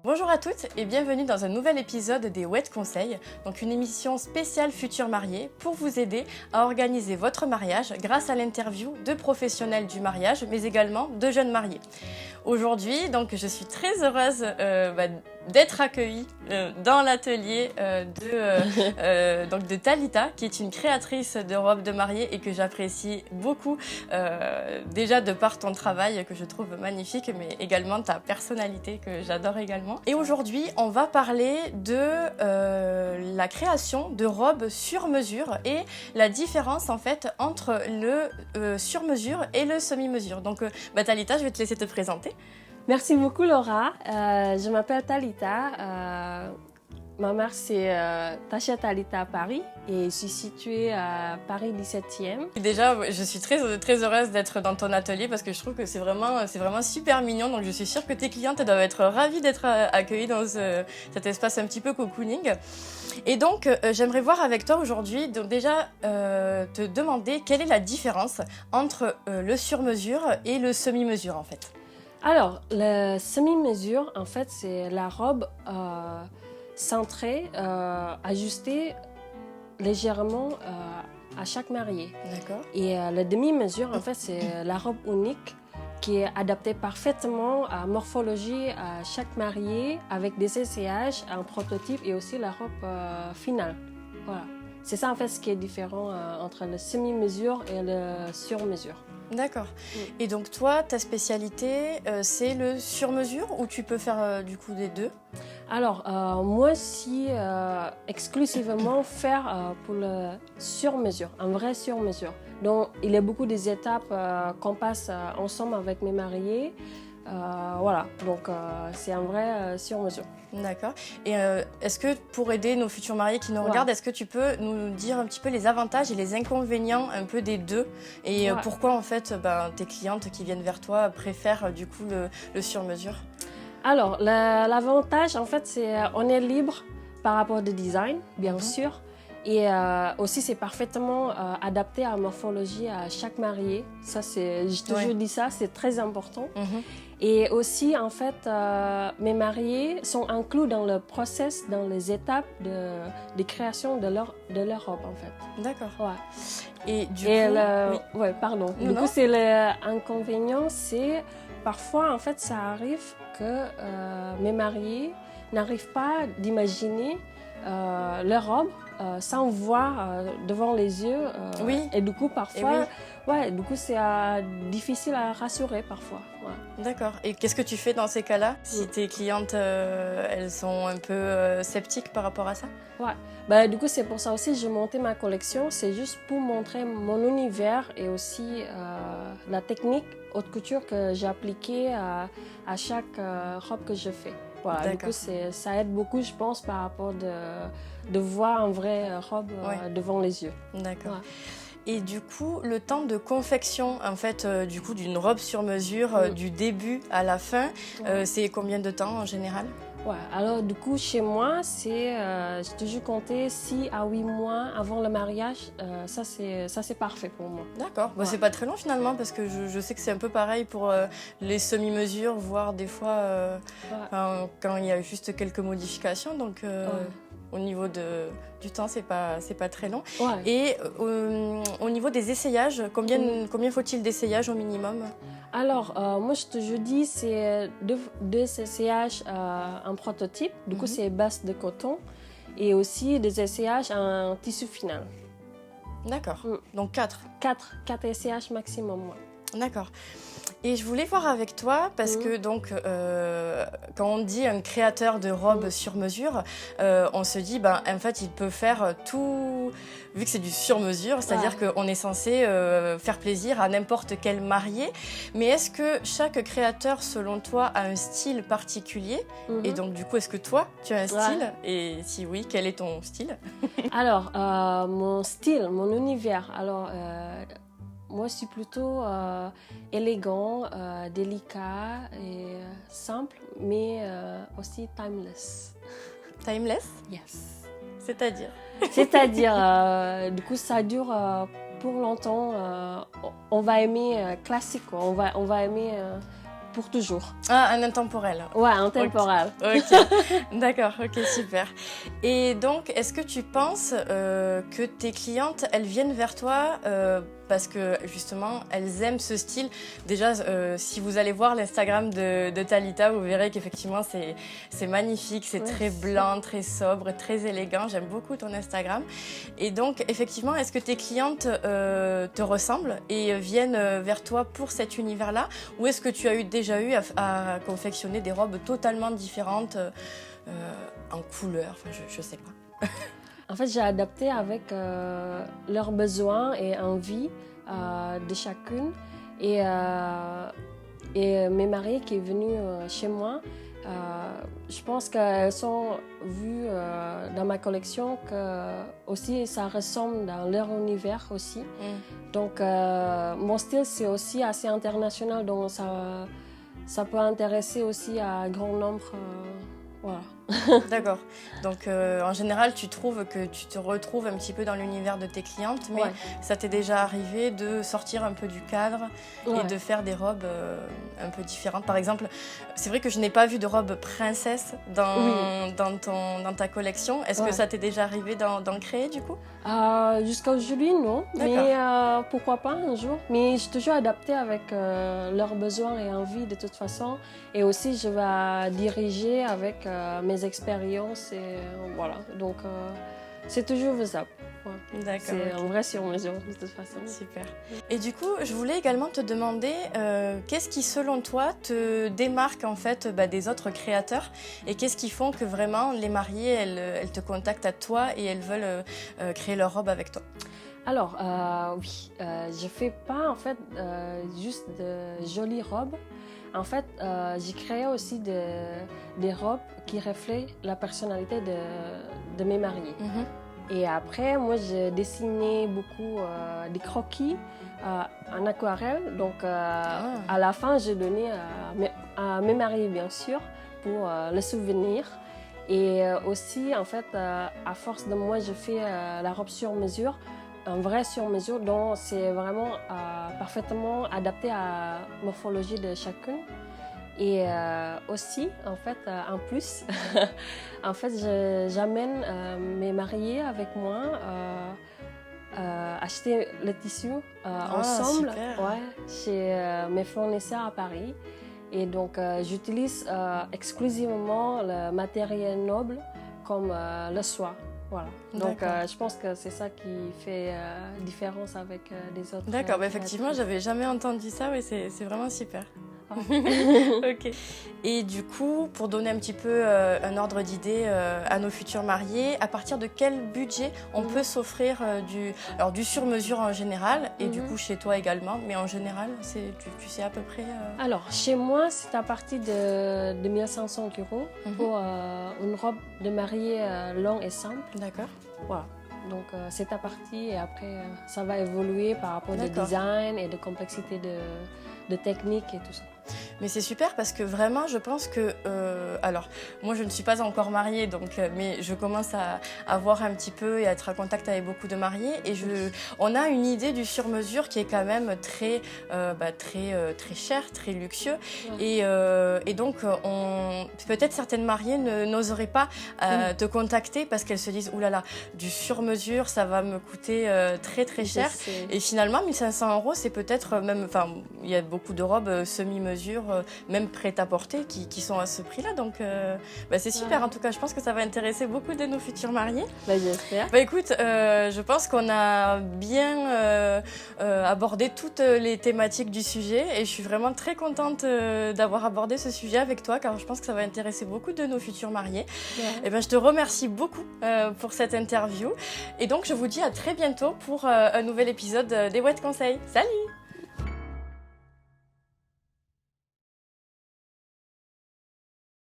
Bonjour à toutes et bienvenue dans un nouvel épisode des Wed Conseils, donc une émission spéciale futurs mariés pour vous aider à organiser votre mariage grâce à l'interview de professionnels du mariage mais également de jeunes mariés. Aujourd'hui, donc, je suis très heureuse d'être accueillie dans l'atelier de Thalita, qui est une créatrice de robes de mariée et que j'apprécie beaucoup, déjà de par ton travail que je trouve magnifique, mais également ta personnalité que j'adore également. Et aujourd'hui, on va parler de la création de robes sur mesure et la différence en fait entre le sur mesure et le semi-mesure. Donc Thalita, je vais te laisser te présenter. Merci beaucoup Laura, je m'appelle Thalita, ma mère c'est Tasha Thalita à Paris et je suis située à Paris 17e. Déjà, je suis très heureuse d'être dans ton atelier parce que je trouve que c'est vraiment super mignon, donc je suis sûre que tes clientes doivent être ravies d'être accueillies dans cet espace un petit peu cocooning. Et donc, j'aimerais voir avec toi aujourd'hui, donc déjà te demander quelle est la différence entre le sur-mesure et le semi-mesure en fait. Alors, le semi-mesure, en fait, c'est la robe centrée, ajustée légèrement à chaque marié. D'accord. Et le demi-mesure, en fait, c'est la robe unique qui est adaptée parfaitement à la morphologie à chaque marié avec des essayages, un prototype et aussi la robe finale. Voilà. C'est ça, en fait, ce qui est différent entre le semi-mesure et le sur-mesure. D'accord. Et donc toi, ta spécialité, c'est le sur-mesure ou tu peux faire du coup des deux? Alors, moi, si exclusivement faire pour le sur-mesure, un vrai sur-mesure. Donc, il y a beaucoup des étapes qu'on passe ensemble avec mes mariés. Voilà, donc c'est un vrai sur-mesure. D'accord. Et est-ce que pour aider nos futurs mariés qui nous regardent, est-ce que tu peux nous dire un petit peu les avantages et les inconvénients un peu des deux et pourquoi en fait tes clientes qui viennent vers toi préfèrent du coup le sur-mesure? Alors, l'avantage en fait c'est on est libre par rapport au design, bien sûr. Et aussi, c'est parfaitement adapté à la morphologie à chaque marié. Ça, j'ai toujours dit ça, c'est très important. Et aussi, en fait, mes mariés sont inclus dans le process, dans les étapes de création de leur robe, en fait. D'accord. Ouais. Et du coup... pardon. Du coup, c'est l'inconvénient, c'est parfois, en fait, ça arrive que mes mariés n'arrivent pas d'imaginer leur robe sans voir devant les yeux. Et du coup, parfois, du coup, c'est difficile à rassurer parfois. Ouais. D'accord. Et qu'est-ce que tu fais dans ces cas-là si tes clientes, elles sont un peu sceptiques par rapport à ça? Ouais. Du coup, c'est pour ça aussi que j'ai monté ma collection. C'est juste pour montrer mon univers et aussi la technique haute couture que j'ai appliquée à chaque robe que je fais. Voilà, du coup, ça aide beaucoup, je pense, par rapport de voir une vraie robe devant les yeux. D'accord. Ouais. Et du coup, le temps de confection, en fait, du coup, d'une robe sur mesure, du début à la fin, c'est combien de temps en général? Ouais, alors du coup, chez moi, j'ai toujours compté 6 à 8 mois avant le mariage. Ça, c'est parfait pour moi. D'accord. C'est pas très long finalement, parce que je sais que c'est un peu pareil pour les semi-mesures, voire des fois quand il y a juste quelques modifications. Donc, au niveau du temps, c'est pas très long. Ouais. Et au niveau des essayages, combien faut-il d'essayages au minimum? Alors, moi, je dis, c'est deux essayages en prototype. Du coup, c'est base de coton. Et aussi des essayages en tissu final. D'accord. Donc 4 essayages maximum. Ouais. D'accord. Et je voulais voir avec toi, parce que donc, quand on dit un créateur de robes sur mesure, on se dit, en fait, il peut faire tout, vu que c'est du sur mesure, c'est-à-dire qu'on est censé faire plaisir à n'importe quel marié. Mais est-ce que chaque créateur, selon toi, a un style particulier? Et donc, du coup, est-ce que toi, tu as un style? Et si oui, quel est ton style? Alors, mon style, mon univers, alors... moi, je suis plutôt élégant, délicat et simple, mais aussi timeless. Timeless? Yes. C'est-à-dire? C'est-à-dire, du coup, ça dure pour longtemps. On va aimer classique, quoi. On va aimer pour toujours. Ah, un intemporel. Ouais, intemporel. Ok, d'accord, ok, super. Et donc, est-ce que tu penses que tes clientes, elles viennent vers toi parce que justement, elles aiment ce style? Déjà, si vous allez voir l'Instagram de Thalita, vous verrez qu'effectivement, c'est magnifique, c'est très blanc, très sobre, très élégant. J'aime beaucoup ton Instagram. Et donc, effectivement, est-ce que tes clientes te ressemblent et viennent vers toi pour cet univers-là? Ou est-ce que tu as déjà eu à confectionner des robes totalement différentes en couleur? Enfin, je sais pas. En fait, j'ai adapté avec leurs besoins et envies de chacune. Et mes mariées qui sont venues chez moi, je pense qu'elles sont vues dans ma collection que aussi ça ressemble dans leur univers aussi. Donc mon style c'est aussi assez international, donc ça peut intéresser aussi à un grand nombre. Voilà. D'accord. Donc en général, tu trouves que tu te retrouves un petit peu dans l'univers de tes clientes, mais ça t'est déjà arrivé de sortir un peu du cadre et de faire des robes un peu différentes. Par exemple, c'est vrai que je n'ai pas vu de robe princesse dans ta collection. Est-ce que ça t'est déjà arrivé d'en créer du coup? Jusqu'à aujourd'hui, non. Mais pourquoi pas un jour. Mais je suis toujours adaptée avec leurs besoins et envies de toute façon. Et aussi, je vais diriger avec mes expériences. Et voilà. Donc, c'est toujours faisable. Ouais. D'accord. C'est un vrai sur-mesure de toute façon. Super. Et du coup, je voulais également te demander qu'est-ce qui, selon toi, te démarque en fait des autres créateurs et qu'est-ce qui font que vraiment les mariées, elles te contactent à toi et elles veulent créer leur robe avec toi? Alors, oui, je fais pas en fait juste de jolies robes. En fait, j'ai créé aussi des robes qui reflètent la personnalité de mes mariés. Et après, moi, j'ai dessiné beaucoup des croquis en aquarelle. Donc, à la fin, j'ai donné à mes mariés, bien sûr, pour le souvenir. Et aussi, en fait, à force de moi, je fais la robe sur mesure, un vrai sur mesure, donc c'est vraiment parfaitement adapté à la morphologie de chacune. Et aussi, en fait, en plus, en fait, j'amène mes mariés avec moi acheter le tissu ensemble chez mes fournisseurs à Paris. Et donc, j'utilise exclusivement le matériel noble comme le soie. Voilà. Donc, je pense que c'est ça qui fait différence avec les autres. D'accord, effectivement, j'avais jamais entendu ça, mais c'est vraiment super. Ok. Et du coup, pour donner un petit peu un ordre d'idée à nos futurs mariés, à partir de quel budget on peut s'offrir du sur-mesure en général et du coup chez toi également, mais en général, tu sais à peu près Alors, chez moi, c'est à partir de 1500 € pour une robe de mariée longue et simple. D'accord. Voilà. Donc, c'est à partir et après, ça va évoluer par rapport au design et de complexité de technique et tout ça. Mais c'est super parce que vraiment, je pense que... alors, moi, je ne suis pas encore mariée, donc, mais je commence à voir un petit peu et à être en contact avec beaucoup de mariés. Et on a une idée du sur-mesure qui est quand même très cher, très luxueux. Et donc, peut-être certaines mariées n'oseraient pas te contacter parce qu'elles se disent « Ouh là là, du sur-mesure, ça va me coûter très très cher. » Et finalement, 1500 €, c'est peut-être même... Enfin, il y a beaucoup de robes semi-mesure, même prêtes à porter, qui sont à ce prix-là. Donc, c'est super. En tout cas, je pense que ça va intéresser beaucoup de nos futurs mariés. J'espère. Écoute, je pense qu'on a bien abordé toutes les thématiques du sujet et je suis vraiment très contente d'avoir abordé ce sujet avec toi car je pense que ça va intéresser beaucoup de nos futurs mariés. Et je te remercie beaucoup pour cette interview et donc je vous dis à très bientôt pour un nouvel épisode des Wet Conseils. Salut!